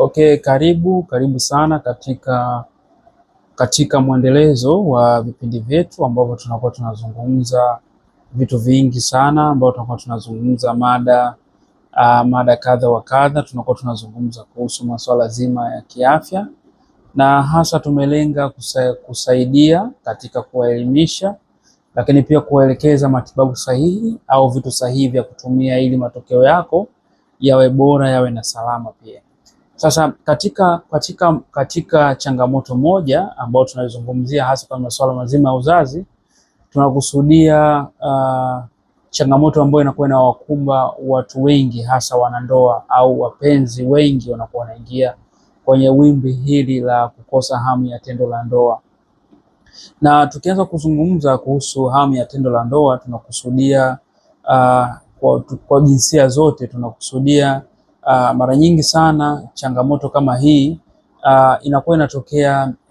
Okay, karibu sana katika mwendelezo wa vipindi vyetu ambavyo tunakuwa tunazungumza vitu vingi sana, ambao tunakuwa tunazungumza mada kadha wa kadha. Tunakuwa tunazungumza kuhusu masuala zima ya kiafya, na hasa tumelenga kusaidia katika kuwaelimisha, lakini pia kuwaelekeza matibabu sahihi au vitu sahihi vya kutumia ili matokeo yako yawe bora, yawe na salama pia. Sasa katika changamoto moja ambayo tunaizungumzia hasa kwa masuala mazima ya uzazi, tunakusudia changamoto ambayo inakuwa inawakumba watu wengi, hasa wanandoa au wapenzi wengi wanakuwa wanaingia kwenye wimbi hili la kukosa hamu ya tendo la ndoa. Na tukianza kuzungumza kuhusu hamu ya tendo la ndoa, tunakusudia kwa jinsia zote. Tunakusudia mara nyingi sana changamoto kama hii inakuwa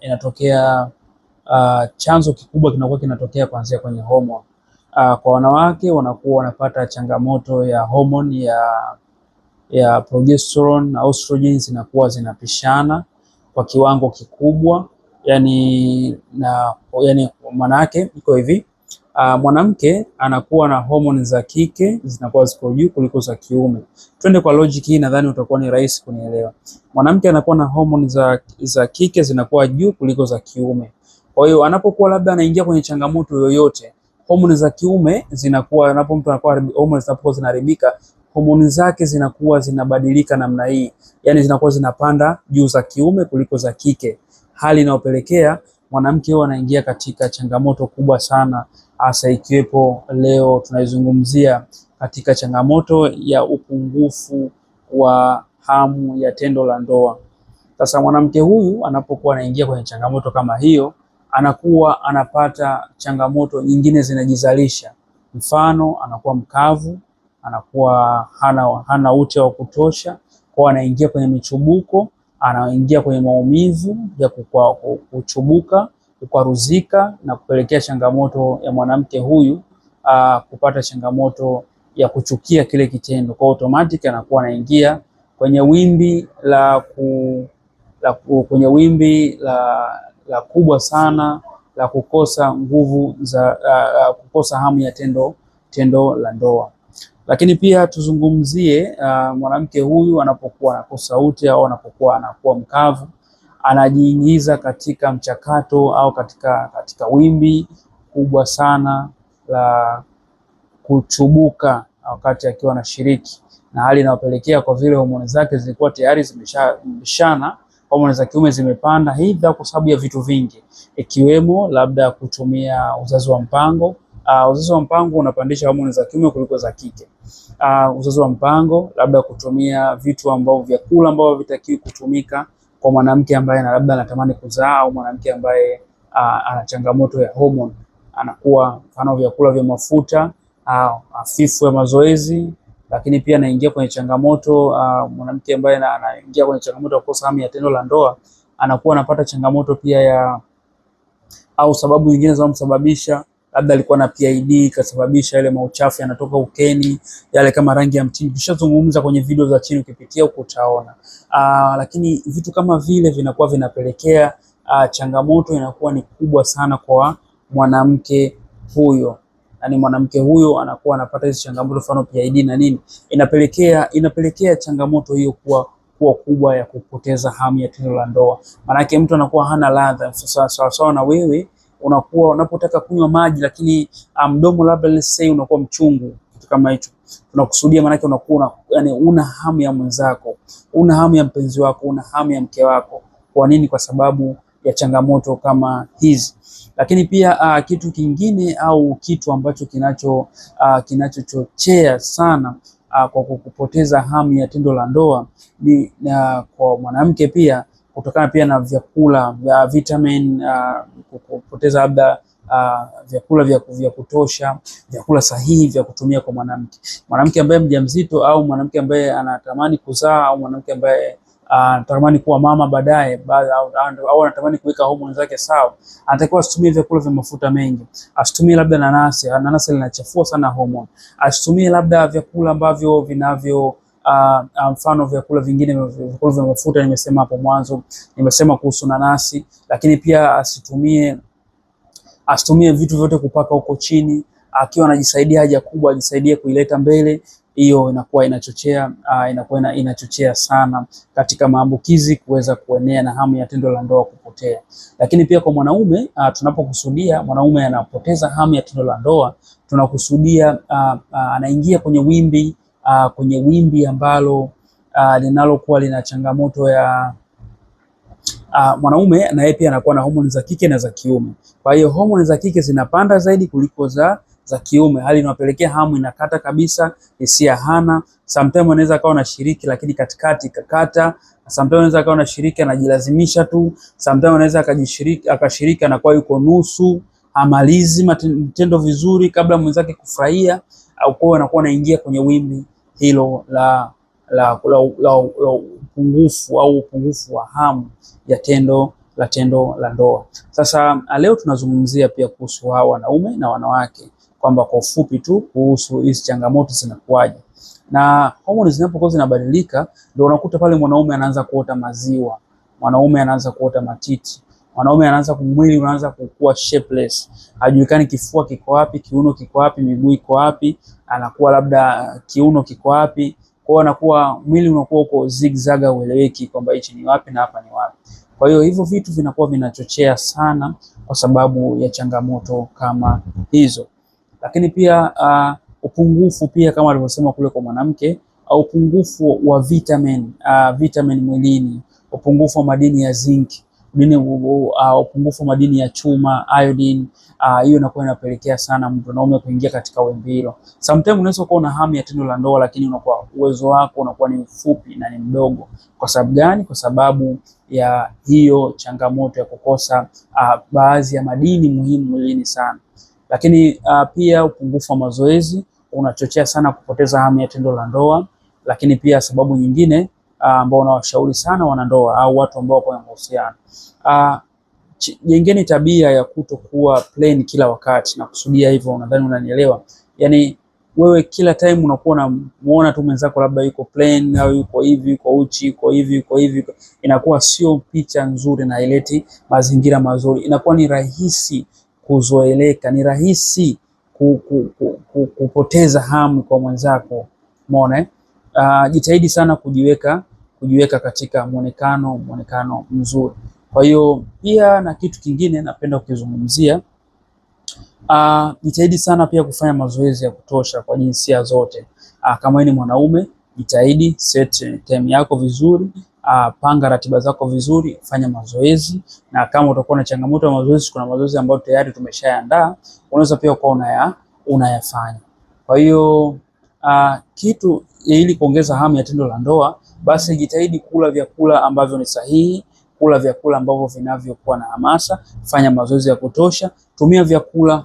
inatokea chanzo kikubwa kinakuwa kinatokea kuanzia kwenye hormone. Kwa wanawake wanakuwa wanapata changamoto ya hormone ya progesterone na estrogen zinakuwa zinapishana kwa kiwango kikubwa. Yani maana yake iko hivi, mwanamke anakuwa na homoni za kike zinakuwa ziko juu kuliko za kiume. Twende kwa logic hii, nadhani utakuwa ni rahisi kunielewa. Mwanamke anakuwa na homoni za kike zinakuwa juu kuliko za kiume. Kwa hiyo anapokuwa labda anaingia kwenye changamoto yoyote, homoni za kiume zinakuwa, homoni zinapokuwa zinaharibika, homoni zake zinakuwa zinabadilika namna hii, yani zinakuwa zinapanda juu za kiume kuliko za kike, hali inayopelekea mwanamke huyo anaingia katika changamoto kubwa sana, hasa ikiwepo leo tunaizungumzia katika changamoto ya upungufu wa hamu ya tendo la ndoa. Sasa mwanamke huyu anapokuwa anaingia kwenye changamoto kama hiyo, anakuwa anapata changamoto nyingine zinajizalisha. Mfano, anakuwa mkavu, anakuwa hana ute wa kutosha, kwa anaingia kwenye michubuko, anaingia kwenye maumivu ya kuchubuka, kukwaruzika, na kupelekea changamoto ya mwanamke huyu kupata changamoto ya kuchukia kile kitendo. Kwa automatic anakuwa anaingia kwenye wimbi la kubwa sana la kukosa nguvu kukosa hamu ya tendo la ndoa. Lakini pia tuzungumzie mwanamke huyu anapokuwa anakosa ute au anapokuwa anakuwa mkavu, anajiingiza katika mchakato au katika wimbi kubwa sana la kuchubuka wakati akiwa anashiriki, na hali inayopelekea kwa vile homoni zake zilikuwa tayari zimeshana, homoni za kiume zimepanda, hivyo kwa sababu ya vitu vingi, ikiwemo labda kutumia uzazi wa mpango. Uzazi wa mpango unapandisha homoni za kiume kuliko za kike. Uzazi wa mpango, labda kutumia vitu ambavyo, vyakula ambavyo havitakiwi kutumika kwa mwanamke ambaye labda anatamani kuzaa, au mwanamke ambaye ana changamoto ya homoni, anakuwa mfano vyakula vya mafuta, hafifu ya mazoezi. Lakini pia anaingia kwenye changamoto mwanamke ambaye anaingia kwenye changamoto ya kukosa hamu ya tendo la ndoa, anakuwa anapata changamoto pia au sababu nyingine zinazomsababisha, labda alikuwa na PID kasababisha ile mauchafu yanatoka ukeni, yale kama rangi ya mtindi. Tushazungumza kwenye video za chini, ukipitia huko utaona. Lakini vitu kama vile vinakuwa vinapelekea changamoto inakuwa ni kubwa sana kwa mwanamke huyo. Yani mwanamke huyo anakuwa anapata hizo changamoto, mfano PID na nini, inapelekea changamoto hiyo kuwa kubwa ya kupoteza hamu ya tendo la ndoa. Maana yake mtu anakuwa hana ladha. Sawa na wewe unakuwa unapotaka kunywa maji, lakini mdomo labda let's say unakuwa mchungu, kitu kama hicho. Tunakusudia maana yake unakuwa yani una hamu ya mwenzako, una hamu ya mpenzi wako, una hamu ya mke wako. Kwa nini? Kwa sababu ya changamoto kama hizi. Lakini pia kitu kingine au kitu ambacho kinachochochea sana kwa kupoteza hamu ya tendo la ndoa ni kwa mwanamke pia, kutokana pia na vyakula vya vitamin, kupoteza labda vyakula vya kutosha, vyakula sahihi vya kutumia kwa mwanamke ambaye mjamzito, au mwanamke ambaye anatamani kuzaa, au mwanamke ambaye anatamani kuwa mama baadaye, au anatamani kuweka homoni zake sawa, anatakiwa asitumie vyakula vya mafuta mengi, asitumie labda nanasi linachafua sana homoni, asitumie labda vyakula ambavyo mfano vyakula vingine, vyakula vya mafuta nimesema hapo mwanzo, nimesema kuhusu nanasi, lakini pia asitumie vitu vyote kupaka huko chini. Akiwa anajisaidia haja kubwa, ajisaidie kuileta mbele. Hiyo inakuwa inachochea sana katika maambukizi kuweza kuenea na hamu ya tendo la ndoa kupotea. Lakini pia kwa mwanaume, tunapokusudia mwanaume anapoteza hamu ya tendo la ndoa, tunakusudia anaingia kwenye wimbi ambalo linalokuwa lina changamoto ya mwanaume na yeye pia anakuwa na homoni za kike na za kiume. Kwa hiyo homoni za kike zinapanda zaidi kuliko za kiume, hali inapelekea hamu inakata kabisa, hisia hana. Sometimes anaweza akawa anashiriki lakini katikati kakata. Sometimes anaweza akawa anashiriki anajilazimisha tu. Sometimes anaweza akashiriki anakuwa yuko nusu, amalizi matendo vizuri kabla mwenzake kufurahia, au kwa anakuwa anaingia kwenye wimbi hilo la upungufu wa hamu ya tendo la ndoa. Sasa leo tunazungumzia pia kuhusu hao wanaume na wanawake, kwamba kwa ufupi tu kuhusu hizi changamoto zinakuwaje. Na homoni zinapokuwa zinabadilika, ndio unakuta pale mwanaume anaanza kuota maziwa, mwanaume anaanza kuota matiti, mwanaume anaanza mwili unaanza kukua shapeless, hajulikani kifua kiko wapi, kiuno kiko wapi, miguu iko wapi, anakuwa labda kiuno kiko wapi. Kwa hiyo anakuwa mwili unakuwa uko zigzag, ueleweki kwamba hichi ni wapi na hapa ni wapi. Kwa hiyo hivyo vitu vinakuwa vinachochea sana kwa sababu ya changamoto kama hizo. Lakini pia upungufu pia kama alivyosema kule kwa mwanamke, au upungufu wa vitamin mwilini, upungufu wa madini ya zinc, upungufu wa madini ya chuma, iodine, hiyo inakuwa inapelekea sana mwanaume kuingia katika wimbi hilo. Sometimes unaweza kuwa na hamu ya tendo la ndoa, lakini unakuwa uwezo wako unakuwa ni mfupi na ni mdogo. Kwa sababu gani? Kwa sababu ya hiyo changamoto ya kukosa baadhi ya madini muhimu mwilini sana. Lakini pia upungufu wa mazoezi unachochea sana kupoteza hamu ya tendo la ndoa. Lakini pia sababu nyingine ambao unawashauri sana wanandoa au watu ambao wako kwenye mahusiano, jengeni tabia ya kutokuwa plain kila wakati. Na kusudia hivyo, nadhani unanielewa. Yani wewe kila time unakuwa unamuona tu mwenzako labda yuko plain au yuko hivi, yuko uchi, yuko hivi, inakuwa sio picha nzuri na ileti mazingira mazuri. Inakuwa ni rahisi kuzoeleka, ni rahisi kupoteza hamu kwa mwenzako. Umeona? Jitahidi sana kujiweka katika muonekano mzuri. Kwa hiyo pia na kitu kingine napenda kukizungumzia, jitahidi sana pia kufanya mazoezi ya kutosha kwa jinsia zote. Kama ni mwanaume, jitahidi set time yako vizuri, panga ratiba zako vizuri, fanya mazoezi. Na kama utakuwa na changamoto ya mazoezi, kuna mazoezi ambayo tayari tumeshaandaa, unaweza pia ukawa unayafanya. Kwa hiyo kitu ili kuongeza hamu ya tendo la ndoa, basi jitahidi kula vyakula ambavyo ni sahihi, kula vyakula ambavyo vinavyokuwa na hamasa, fanya mazoezi ya kutosha, tumia vyakula,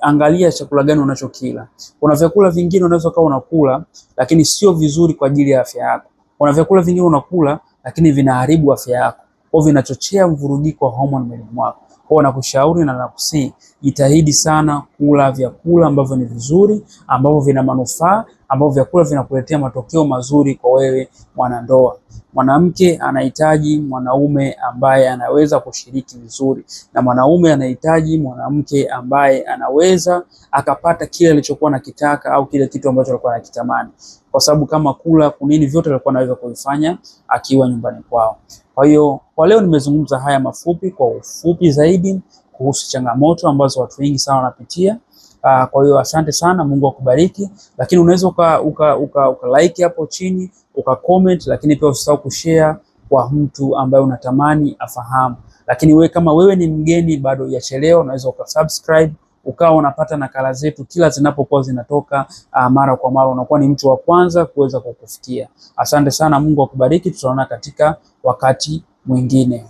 angalia chakula gani unachokila. Kuna vyakula vingine unaweza kuwa unakula lakini sio vizuri kwa ajili ya afya yako. Kuna vyakula vingine unakula lakini vinaharibu afya yako, au vinachochea mvurugiko wa homoni mwilini mwako. Kwa nakushauri na nakusihi, jitahidi sana kula vyakula ambavyo ni vizuri, ambavyo vina manufaa, ambavyo vyakula vinakuletea matokeo mazuri kwa wewe mwanandoa. Mwanamke anahitaji mwanaume ambaye anaweza kushiriki vizuri, na mwanaume anahitaji mwanamke ambaye anaweza akapata kile alichokuwa nakitaka au kile kitu ambacho alikuwa anakitamani, kwa sababu kama kula kunini vyote alikuwa anaweza kuvifanya akiwa nyumbani kwao. Kwa hiyo kwa leo nimezungumza haya mafupi, kwa ufupi zaidi, kuhusu changamoto ambazo watu wengi sana wanapitia. Kwa hiyo asante sana, Mungu akubariki. Lakini unaweza uka like hapo chini, uka comment, lakini pia usisahau kushare kwa mtu ambaye unatamani afahamu. Lakini kama wewe ni mgeni bado hujachelewa, unaweza ukasubscribe, ukawa unapata nakala zetu kila zinapokuwa zinatoka mara kwa mara, unakuwa ni mtu wa kwanza kuweza kukufikia. Asante sana, Mungu akubariki, tutaona katika wakati mwingine.